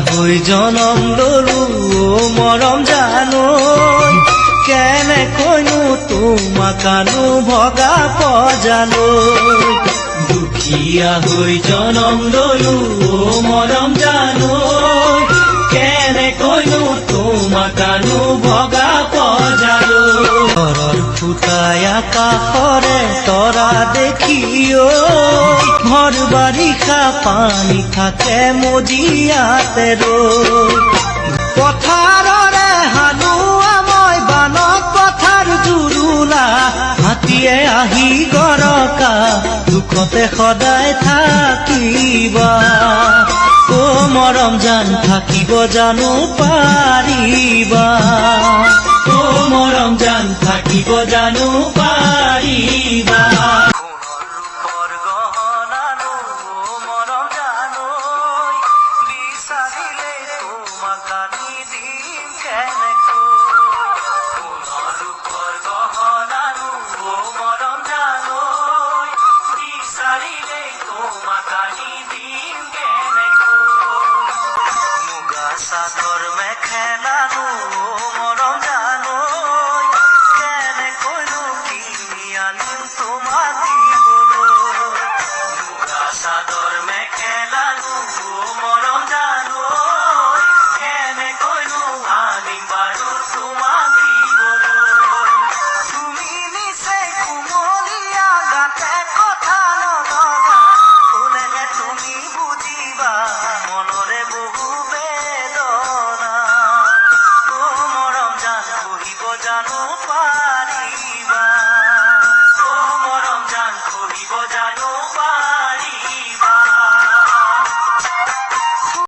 হৈ জনম ললো মৰম জানৈ কেনেকৈনো তোমাকানো ভগা পজালৈ দুখীয়া হৈ জনম ললো মৰম জানৈ কেনেকৈনো তোমাকানো ভগা পজালৈ ঘৰৰ ফুটাই আকাশৰে তৰা দেখিও ঘৰ বাৰিষা পানী থাকে মজিয়াতে ৰৈ পথাৰৰে হালোৱা মই বানত পথাৰ জুৰুলা হাতীয়ে আহি গৰকা দুখতে সদায় থাকিবা অ মৰম জান থাকিব জানো পাৰিবা অ মৰম জান থাকিব জানো পাৰিবা।